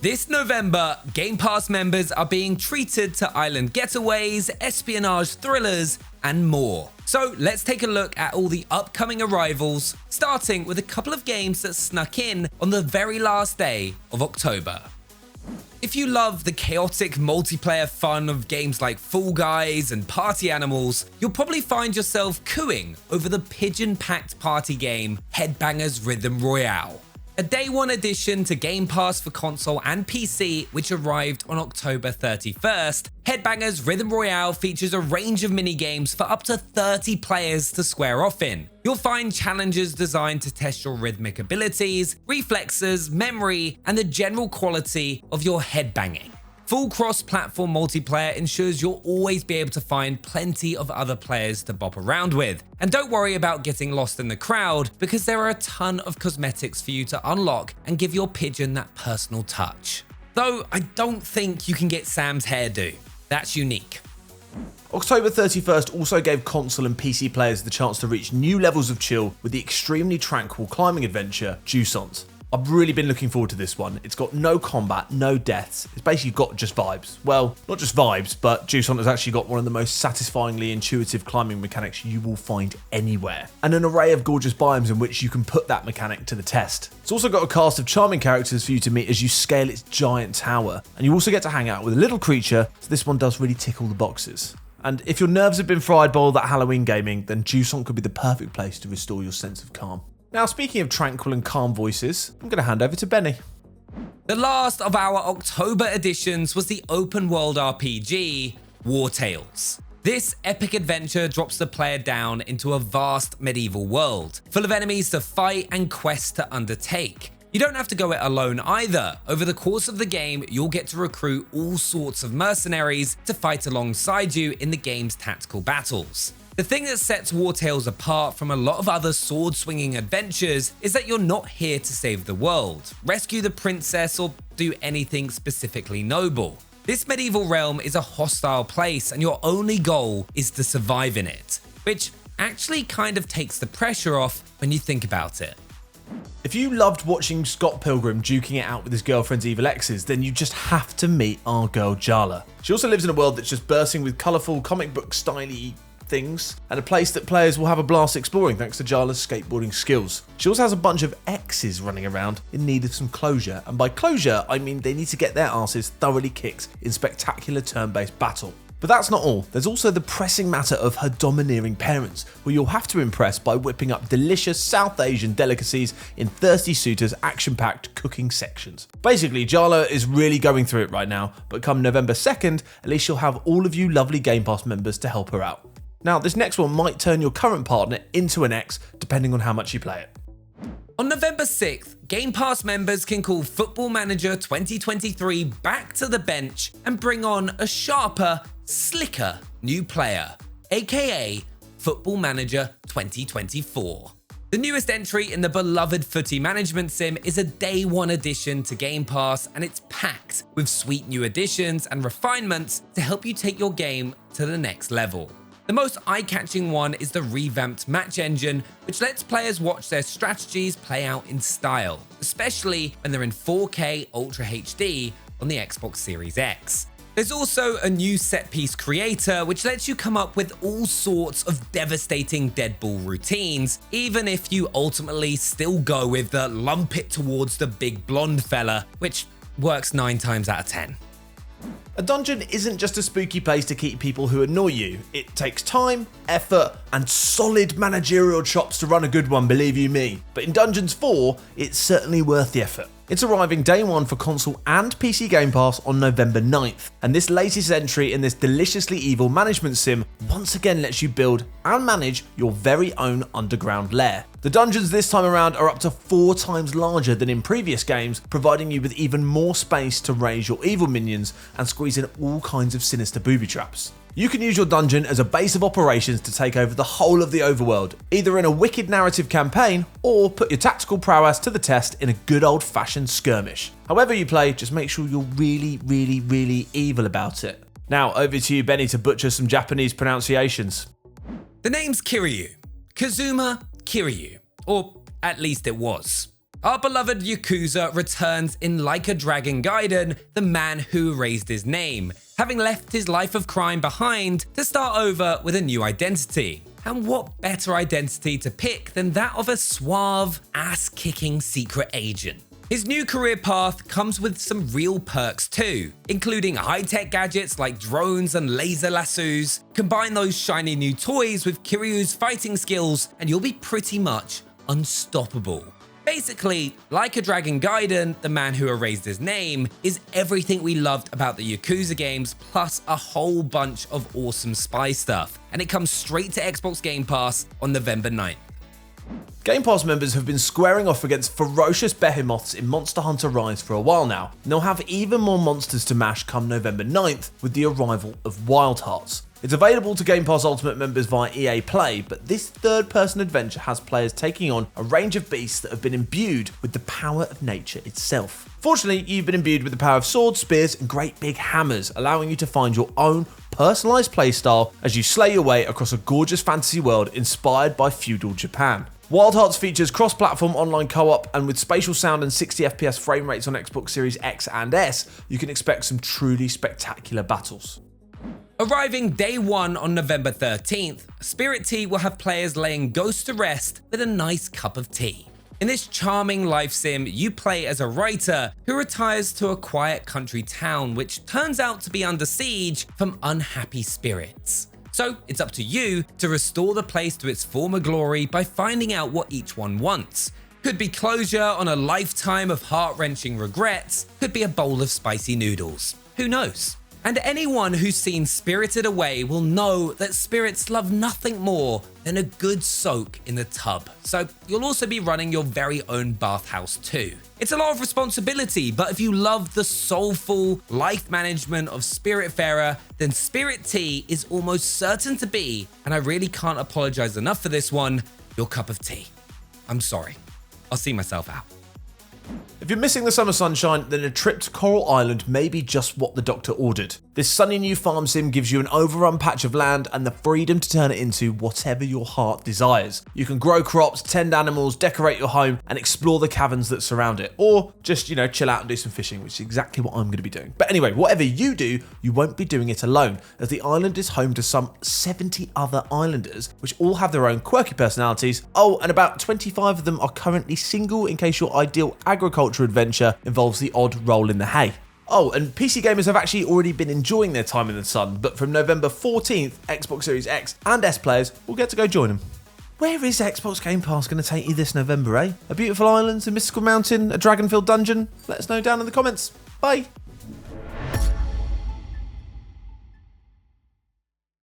This November, Game Pass members are being treated to island getaways, espionage thrillers, and more. So let's take a look at all the upcoming arrivals, starting with a couple of games that snuck in on the very last day of October. If you love the chaotic multiplayer fun of games like Fall Guys and Party Animals, you'll probably find yourself cooing over the pigeon-packed party game Headbangers Rhythm Royale. A day one addition to Game Pass for console and PC, which arrived on October 31st, Headbangers Rhythm Royale features a range of minigames for up to 30 players to square off in. You'll find challenges designed to test your rhythmic abilities, reflexes, memory, and the general quality of your headbanging. Full cross-platform multiplayer ensures you'll always be able to find plenty of other players to bop around with. And don't worry about getting lost in the crowd, because there are a ton of cosmetics for you to unlock and give your pigeon that personal touch. Though I don't think you can get Sam's hairdo. That's unique. October 31st also gave console and PC players the chance to reach new levels of chill with the extremely tranquil climbing adventure Jusant. I've really been looking forward to this one. It's got no combat, no deaths. It's basically got just vibes. Well, not just vibes, but Jusant has actually got one of the most satisfyingly intuitive climbing mechanics you will find anywhere, and an array of gorgeous biomes in which you can put that mechanic to the test. It's also got a cast of charming characters for you to meet as you scale its giant tower, and you also get to hang out with a little creature, so this one does really tick all the boxes. And if your nerves have been fried by all that Halloween gaming, then Jusant could be the perfect place to restore your sense of calm. Now, speaking of tranquil and calm voices, I'm going to hand over to Benny. The last of our October editions was the open world RPG, Wartales. This epic adventure drops the player down into a vast medieval world, full of enemies to fight and quests to undertake. You don't have to go it alone either. Over the course of the game, you'll get to recruit all sorts of mercenaries to fight alongside you in the game's tactical battles. The thing that sets Wartales apart from a lot of other sword-swinging adventures is that you're not here to save the world, rescue the princess, or do anything specifically noble. This medieval realm is a hostile place, and your only goal is to survive in it, which actually kind of takes the pressure off when you think about it. If you loved watching Scott Pilgrim duking it out with his girlfriend's evil exes, then you just have to meet our girl Jala. She also lives in a world that's just bursting with colourful comic book styly things, and a place that players will have a blast exploring thanks to Jala's skateboarding skills. She also has a bunch of exes running around in need of some closure, and by closure I mean they need to get their asses thoroughly kicked in spectacular turn-based battle. But that's not all. There's also the pressing matter of her domineering parents, who you'll have to impress by whipping up delicious South Asian delicacies in thirsty suitors' action-packed cooking sections. Basically, Jala is really going through it right now, but come November 2nd, at least she'll have all of you lovely Game Pass members to help her out. Now, this next one might turn your current partner into an ex, depending on how much you play it. On November 6th, Game Pass members can call Football Manager 2023 back to the bench and bring on a sharper, slicker new player, aka Football Manager 2024. The newest entry in the beloved footy management sim is a day one addition to Game Pass, and it's packed with sweet new additions and refinements to help you take your game to the next level. The most eye-catching one is the revamped match engine, which lets players watch their strategies play out in style, especially when they're in 4K Ultra HD on the Xbox Series X. There's also a new set-piece creator, which lets you come up with all sorts of devastating dead ball routines, even if you ultimately still go with the lump it towards the big blonde fella, which works 9 times out of 10. A dungeon isn't just a spooky place to keep people who annoy you. It takes time, effort, and solid managerial chops to run a good one, believe you me. But in Dungeons 4, it's certainly worth the effort. It's arriving day one for console and PC Game Pass on November 9th, and this latest entry in this deliciously evil management sim once again lets you build and manage your very own underground lair. The dungeons this time around are up to 4 times larger than in previous games, providing you with even more space to raise your evil minions and squeeze in all kinds of sinister booby traps. You can use your dungeon as a base of operations to take over the whole of the overworld, either in a wicked narrative campaign or put your tactical prowess to the test in a good old-fashioned skirmish. However you play, just make sure you're really evil about it. Now over to you, Benny, to butcher some Japanese pronunciations. The name's Kiryu. Kazuma Kiryu. Or at least it was. Our beloved Yakuza returns in Like a Dragon Gaiden, the man who erased his name, having left his life of crime behind to start over with a new identity. And what better identity to pick than that of a suave, ass-kicking secret agent? His new career path comes with some real perks too, including high-tech gadgets like drones and laser lassos. Combine those shiny new toys with Kiryu's fighting skills and you'll be pretty much unstoppable. Basically, Like a Dragon Gaiden, the man who erased his name, is everything we loved about the Yakuza games plus a whole bunch of awesome spy stuff, and it comes straight to Xbox Game Pass on November 9th. Game Pass members have been squaring off against ferocious behemoths in Monster Hunter Rise for a while now, and they'll have even more monsters to mash come November 9th with the arrival of Wartales. It's available to Game Pass Ultimate members via EA Play, but this third-person adventure has players taking on a range of beasts that have been imbued with the power of nature itself. Fortunately, you've been imbued with the power of swords, spears, and great big hammers, allowing you to find your own personalised playstyle as you slay your way across a gorgeous fantasy world inspired by feudal Japan. Wild Hearts features cross-platform online co-op, and with spatial sound and 60 FPS frame rates on Xbox Series X and S, you can expect some truly spectacular battles. Arriving day 1 on November 13th, Spirit Tea will have players laying ghosts to rest with a nice cup of tea. In this charming life sim, you play as a writer who retires to a quiet country town which turns out to be under siege from unhappy spirits. So it's up to you to restore the place to its former glory by finding out what each one wants. Could be closure on a lifetime of heart-wrenching regrets, could be a bowl of spicy noodles. Who knows? And anyone who's seen Spirited Away will know that spirits love nothing more than a good soak in the tub. So you'll also be running your very own bathhouse too. It's a lot of responsibility, but if you love the soulful life management of Spiritfarer, then Spirit Tea is almost certain to be, and I really can't apologize enough for this one, your cup of tea. I'm sorry. I'll see myself out. If you're missing the summer sunshine, then a trip to Coral Island may be just what the doctor ordered. This sunny new farm sim gives you an overrun patch of land and the freedom to turn it into whatever your heart desires. You can grow crops, tend animals, decorate your home, and explore the caverns that surround it. Or just, chill out and do some fishing, which is exactly what I'm going to be doing. But anyway, whatever you do, you won't be doing it alone, as the island is home to some 70 other islanders, which all have their own quirky personalities. Oh, and about 25 of them are currently single, in case your ideal agriculture adventure involves the odd roll in the hay. Oh, and PC gamers have actually already been enjoying their time in the sun, but from November 14th, Xbox Series X and S players will get to go join them. Where is Xbox Game Pass going to take you this November, eh? A beautiful island, a mystical mountain, a dragon-filled dungeon? Let us know down in the comments. Bye!